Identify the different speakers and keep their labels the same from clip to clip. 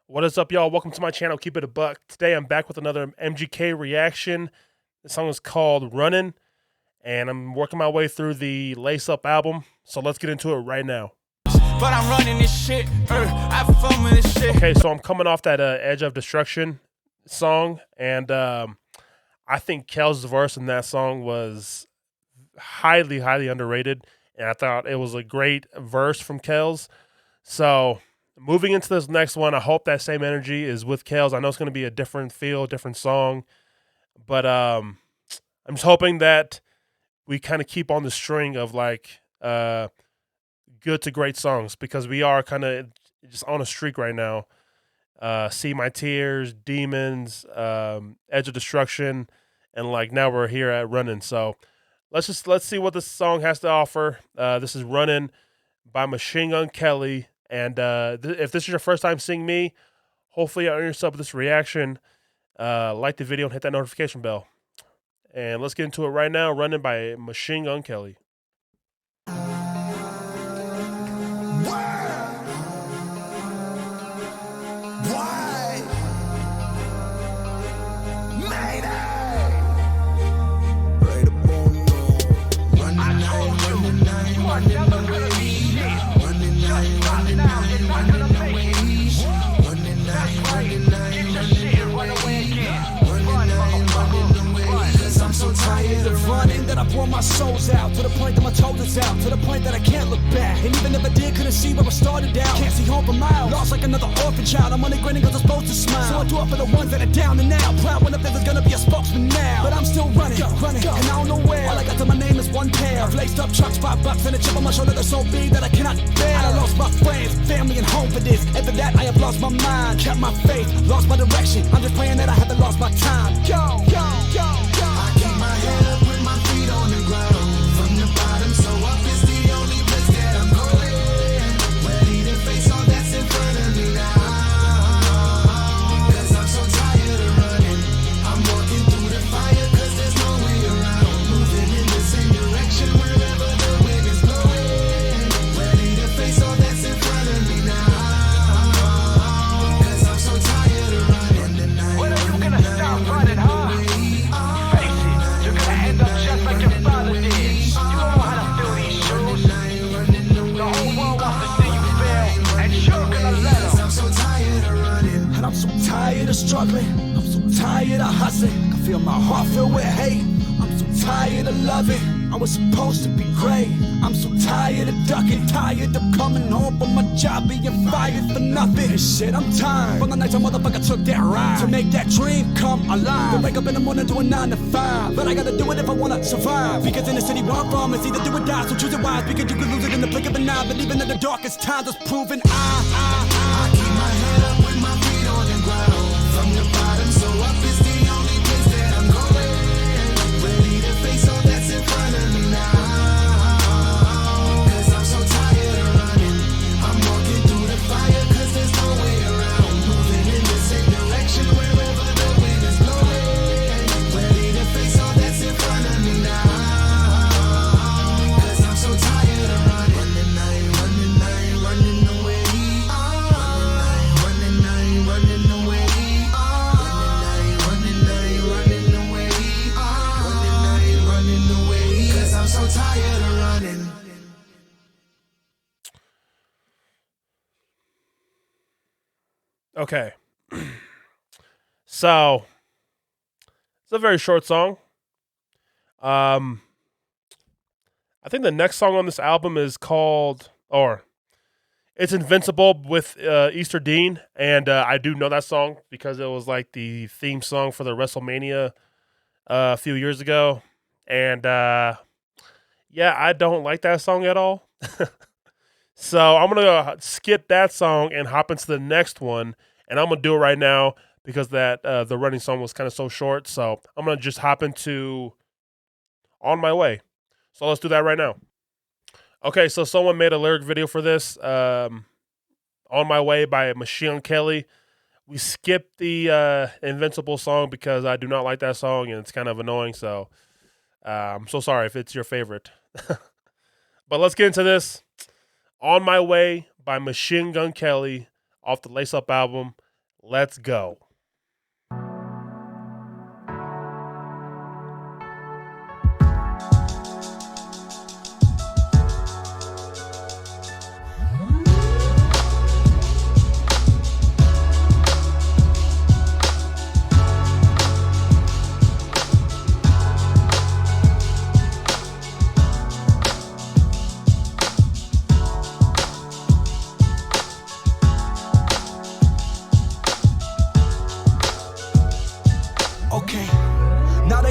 Speaker 1: What is up, y'all? Welcome to my channel, Keep It a Buck. Today I'm back with another MGK reaction. The song is called Runnin', and I'm working my way through the Lace Up album, so let's get into it right now.
Speaker 2: But I'm running this shit, I have fun with this shit.
Speaker 1: Okay, so I'm coming off that Edge of Destruction song, and I think Kel's verse in that song was highly underrated, and I thought it was a great verse from Kel's. So moving into this next one, I hope that same energy is with Kel's. I know it's going to be a different feel, different song, but I'm just hoping that we kind of keep on the string of like good to great songs, because we are kind of just on a streak right now. See My Tears, Demons, Edge of Destruction, and like now we're here at Runnin'. So let's see what this song has to offer. This is Runnin' by Machine Gun Kelly. And if this is your first time seeing me, hopefully you earn yourself this reaction. Like the video and hit that notification bell. And let's get into it right now. Runnin' by Machine Gun Kelly.
Speaker 2: That I pour my souls out to the point that my toes is out, to the point that I can't look back. And even if I did, couldn't see where I started out. Can't see home for miles, lost like another orphan child. I'm only grinning cause I'm supposed to smile. So I do it for the ones that are down and out. Proud when if there's gonna be a spokesman now. But I'm still running, and I don't know where. All I got to my name is one pair of laced up trucks, $5 and a chip on my shoulder that's so big that I cannot bear. I lost my friends, family and home for this. And for that I have lost my mind, kept my faith, lost my direction. I'm just praying that I haven't lost my time. Go. I keep my head up with my feet on the ground. From the bottom, so up is the only place that I'm going. Ready to face all that's in front of me now. Cause I'm so tired of running. I'm walking through the fire cause there's no way around. Moving in the same direction wherever the wind is blowing. Ready to face all that's in front of me now. Cause I'm so tired of running. When are you gonna stop running, huh? I'm so tired of struggling, I'm so tired of hustling. I can feel my heart filled with hate. I'm so tired of loving, I was supposed to be great. I'm so tired of ducking, tired of coming home from my job being fired for nothing. And shit, I'm tired from the nights a motherfucker took that ride to make that dream come alive. To wake up in the morning doing 9 to 5, but I gotta do it if I wanna survive. Because in the city where I'm from, it's either do or die, so choose it wise. Because you could lose it in the blink of an eye. But even in the darkest times, it's proven I keep my head up with my feet on the ground. From the bottom, so up is the only place that I'm going. Ready to face all that's in front of me now. Cause I'm so tired of running. I'm walking through the fire cause there's no way around. Moving in the same direction wherever the wind is blowing. Ready to face all that's in front of me now. Cause I'm so tired of running. I ain't running away. Tired of running.
Speaker 1: Okay. So it's a very short song. I think the next song on this album is called, or it's Invincible with Easter Dean, and I do know that song because it was like the theme song for the WrestleMania a few years ago, and yeah, I don't like that song at all. So I'm gonna skip that song and hop into the next one, and I'm gonna do it right now because that the running song was kind of so short. So I'm gonna just hop into On My Way. So let's do that right now. Okay, so someone made a lyric video for this, On My Way by Machine Gun Kelly. We skipped the Invincible song because I do not like that song and it's kind of annoying. So I'm so sorry if it's your favorite. But let's get into this. On My Way by Machine Gun Kelly off the Lace Up album. Let's go.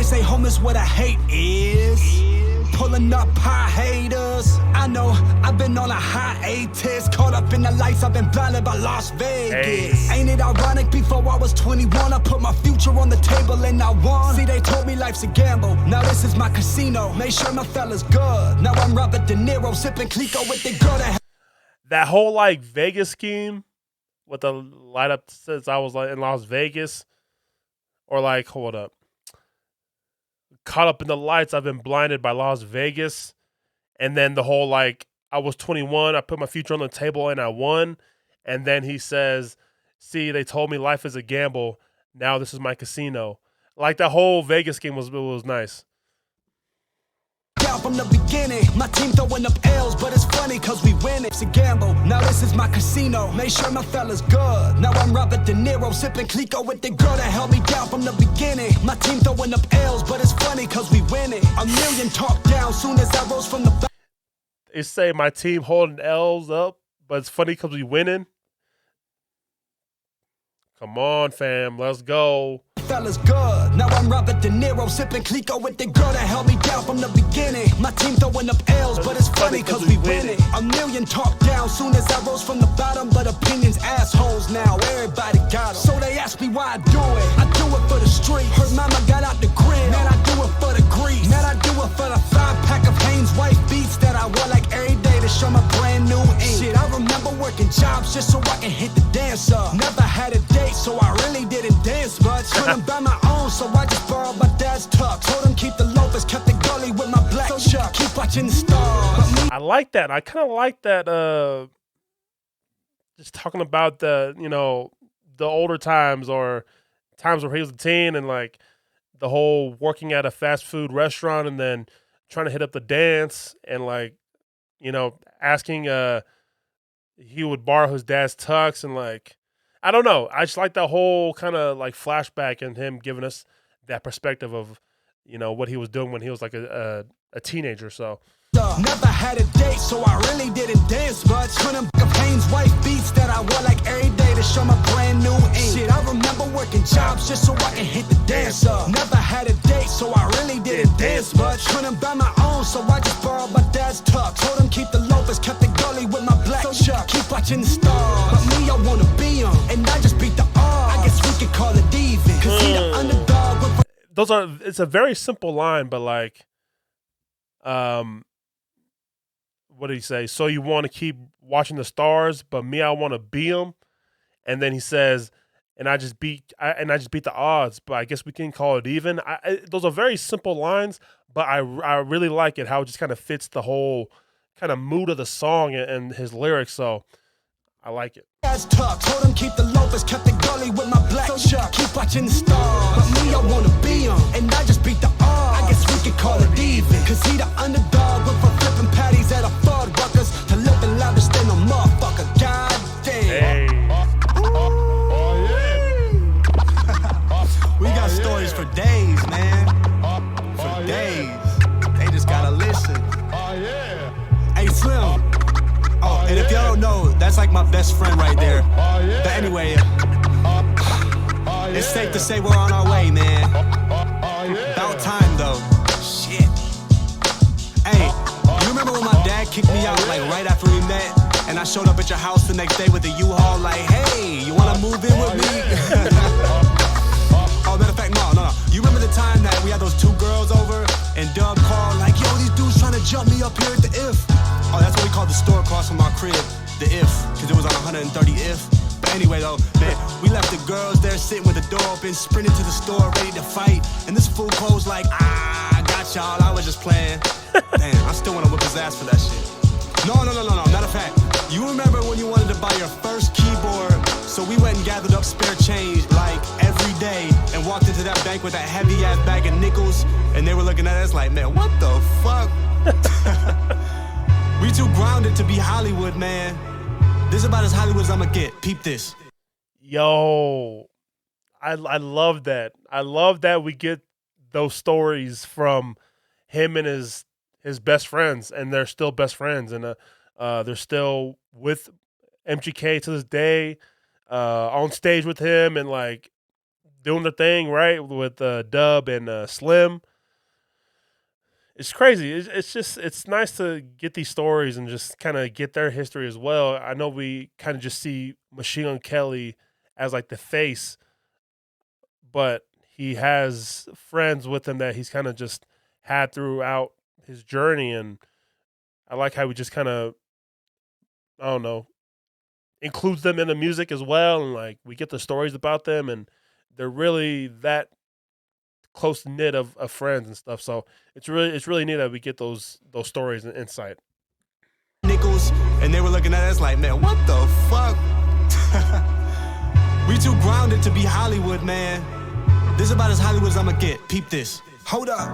Speaker 2: Say home is where the hate is. Pulling up high haters. I know I've been on a hiatus. Caught up in the lights, I've been blinded by Las Vegas. Ain't it ironic? Before I was 21, I put my future on the table and I won. See, they told me life's a gamble. Now this is my casino. Made sure my fella's good. Now I'm Robert De Niro, sipping Clico with the girl that.
Speaker 1: That whole like Vegas scheme with the light up since I was like in Las Vegas, or like hold up. Caught up in the lights, I've been blinded by Las Vegas. And then the whole like, I was 21, I put my future on the table and I won. And then he says, see, they told me life is a gamble. Now this is my casino. Like the whole Vegas game was nice.
Speaker 2: From the beginning, my team throwing up L's, but it's funny cause we win it. It's a gamble. Now this is my casino. Made sure my fella's good. Now I'm Robert De Niro, sipping Clico with the girl that held me down from the beginning. My team throwing up L's, but it's funny cause we win it. A million talk down soon as I rose from the back.
Speaker 1: They say my team holding L's up, but it's funny cause we winning. Come on, fam, let's go.
Speaker 2: Fella's good. Now I'm Robert De Niro, sipping Clico with the girl that held me down from the beginning. My team throwing up L's, but it's funny cause we win it. A million talk down soon as I rose from the bottom, but opinions assholes now. Everybody got them. So they ask me why I do it. I do it for the street. Heard mama got out the crib. Man, I do it for the grease. Man, I do it for the 5-pack of Hanes white beats that I wear like every day to show my brand new ink. Shit, I remember working jobs just so I can hit the dance up. Never had a date, so I really didn't dance much. By my own, so I just borrowed my dad's tux. Told him keep the loafers, kept the gully with my black chuck. Keep watching the stars.
Speaker 1: I like that. I kind of like that. Just talking about the the older times or times where he was a teen and like the whole working at a fast food restaurant and then trying to hit up the dance and like asking he would borrow his dad's tux and like. I don't know. I just like that whole kind of like flashback and him giving us that perspective of, what he was doing when he was like a teenager. So
Speaker 2: never had a date, so I really didn't dance much. Couldn't of Hanes white beats that I wore like every day to show my brand new ink. Shit, I remember working jobs just so I can hit the dance up. Never had a date, so I really didn't dance much. Couldn't buy my own, so I just borrowed my dad's tux. Told him keep the loafers, kept the gully with my black chuck. Keep watching the stars, but me I wanna be on, and I just beat the odds. I guess we could call it even, cause he the underdog with.
Speaker 1: It's a very simple line, but like, what did he say? So you want to keep watching the stars, but me, I want to be them. And then he says, and I just beat the odds, but I guess we can call it even. Those are very simple lines, but I really like it how it just kind of fits the whole kind of mood of the song and his lyrics. So I like it.
Speaker 2: Told him keep the loafers, kept the gully with my black chuck. Keep watching the stars, but me I wanna be on, and I just beat the odds. I guess we could call it even, cause he the underdog with for flipping patties at a Fuddruckers to living lavish than a motherfucker. God damn.
Speaker 1: Hey.
Speaker 2: We got stories for days, man. For days. They just gotta listen. Hey Slim. Oh, and if y'all don't know, that's like my best friend right there. But anyway, it's safe to say we're on our way, man. About time, though. Shit. Hey, you remember when my dad kicked me out, like, right after we met? And I showed up at your house the next day with a U-Haul, like, hey, you wanna move in with me? Oh, matter of fact, no. You remember the time that we had those two girls over, and Dub called, like, yo, these dudes trying to jump me up here at the If. Oh, that's what we called the store across from our crib, the If, because it was on 130 If. But anyway, though, man, we left the girls there sitting with the door open, sprinting to the store, ready to fight. And this fool posed like, I got y'all, I was just playing. Damn, I still want to whip his ass for that shit. No, matter of fact, You remember when you wanted to buy your first keyboard? So we went and gathered up spare change like every day and walked into that bank with that heavy ass bag of nickels, and they were looking at us like, man, what the fuck? We too grounded to be Hollywood, man. This is about as Hollywood as I'ma get. Peep this.
Speaker 1: Yo, I love that. I love that we get those stories from him and his best friends, and they're still best friends, and they're still with MGK to this day, on stage with him, and like doing the thing right with Dub and Slim. It's crazy. It's nice to get these stories and just kind of get their history as well. I know we kind of just see Machine Gun Kelly as like the face, but he has friends with him that he's kind of just had throughout his journey, and I like how we just kind of, I don't know, includes them in the music as well, and like we get the stories about them, and they're really that close knit of friends and stuff. So it's really neat that we get those stories and insight.
Speaker 2: Nickels, and they were looking at us like, man, what the fuck? We too grounded to be Hollywood, man. This is about as Hollywood as I'ma get. Peep this. Hold up,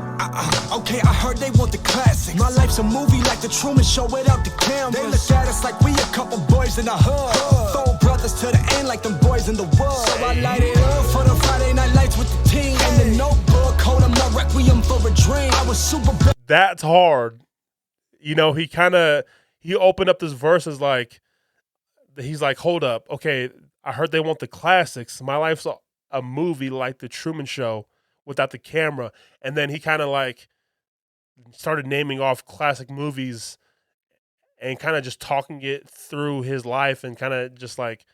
Speaker 2: okay, I heard they want the classics. My life's a movie like the Truman Show without the cameras. They look at us like we a couple boys in the hood. Throw brothers to the end like them boys in the wood. So I light it up for the Friday night lights with the team. And the Notebook, hold up my requiem for a dream. I was super bad.
Speaker 1: That's hard. You know, he opened up this verse as like, he's like, hold up, okay, I heard they want the classics. My life's a movie like the Truman Show without the camera. And then he kind of like started naming off classic movies and kind of just talking it through his life, and kind of just like,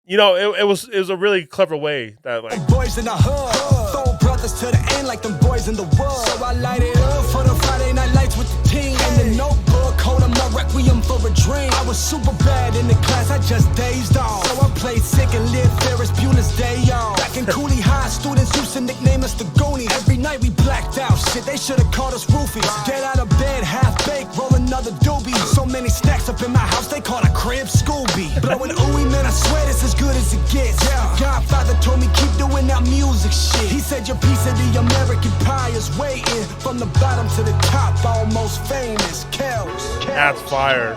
Speaker 1: you know, it was a really clever way that like
Speaker 2: boys in the hood, throw brothers to the end like them boys in the wood. So I light it up for the Friday night lights with the team. And the Notebook, hold up my requiem for a dream. I was super bad in the class, I just dazed off. So I played sick and lived Ferris Bueller's Day Off. Back in Cooley High, students used to nickname us the Goonies. Every night we blacked out, shit, they should have called us roofies. Get out of bed, half baked, roll another doobie. So many stacks up in my house, they call a crib Scooby. Blowing ooey, man, I swear this is good as it gets. Godfather told me keep doing that music shit. He said your piece of the American pie is waiting. From the bottom to the top, almost famous. Kells.
Speaker 1: That's fire.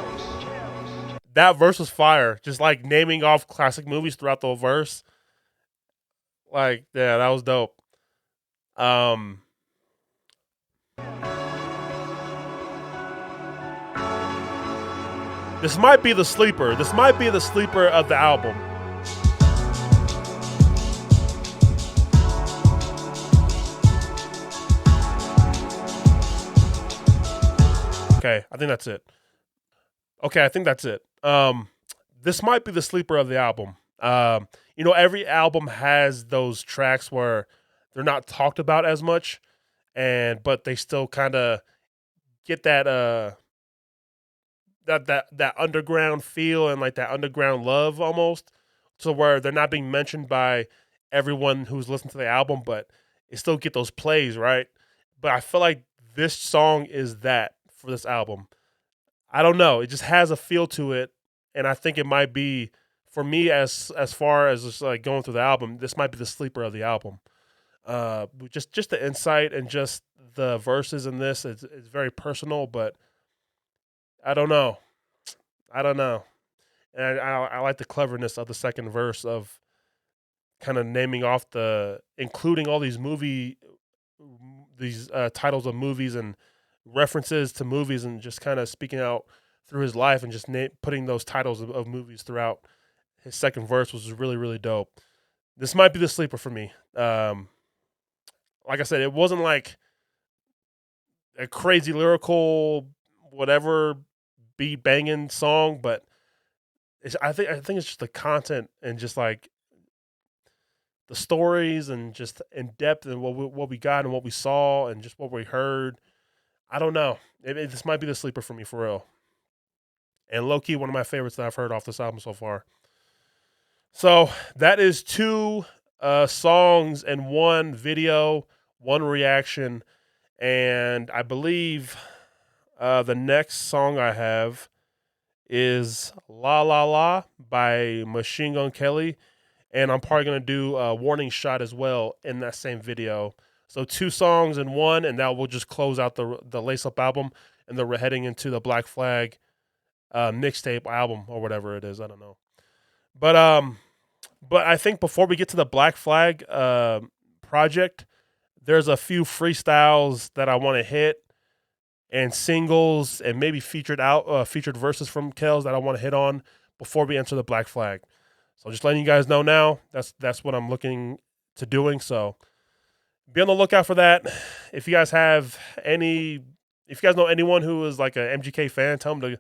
Speaker 1: That verse was fire. Just like naming off classic movies throughout the whole verse. Like, yeah, that was dope. This might be the sleeper. This might be the sleeper of the album. Okay, I think that's it. This might be the sleeper of the album. You know, every album has those tracks where they're not talked about as much, but they still kind of get that that underground feel and like that underground love almost, to where they're not being mentioned by everyone who's listened to the album, but they still get those plays, right? But I feel like this song is that for this album. I don't know. It just has a feel to it, and I think it might be, for me, as far as just like going through the album, this might be the sleeper of the album. Just the insight and just the verses in this is very personal, but I don't know. And I like the cleverness of the second verse of kind of naming off including all these titles of movies and references to movies, and just kind of speaking out through his life, and just putting those titles of movies throughout his second verse was really, really dope. This might be the sleeper for me. Like I said, it wasn't like a crazy lyrical, whatever, beat banging song, but I think it's just the content and just like the stories and just in depth and what we got and what we saw and just what we heard. I don't know. This might be the sleeper for me, for real. And low-key, one of my favorites that I've heard off this album so far. So that is 2 songs and 1 video, 1 reaction. And I believe the next song I have is La La La by Machine Gun Kelly. And I'm probably going to do a warning shot as well in that same video. So 2 songs in one, and that will just close out the Lace Up album. And then we're heading into the Black Flag mixtape album or whatever it is. I don't know. But I think before we get to the Black Flag project, there's a few freestyles that I want to hit, and singles, and maybe featured verses from Kels that I want to hit on before we enter the Black Flag. So just letting you guys know now, that's what I'm looking to doing. So be on the lookout for that. If you guys know anyone who is like an MGK fan, tell them to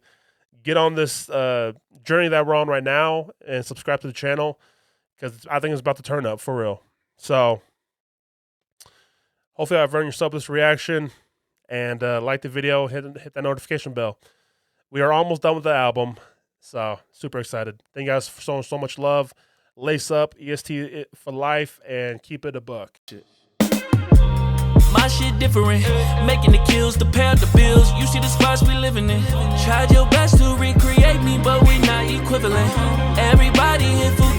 Speaker 1: get on this journey that we're on right now and subscribe to the channel, because I think it's about to turn up for real. So hopefully I've earned yourself this reaction, and like the video, hit that notification bell. We are almost done with the album, so super excited. Thank you guys for showing so much love. Lace up, EST for life, and keep it a buck.
Speaker 3: My shit different, making the kills to pay the bills. You see the spots we living in. Tried your best to recreate me, but we not equivalent. Everybody hit for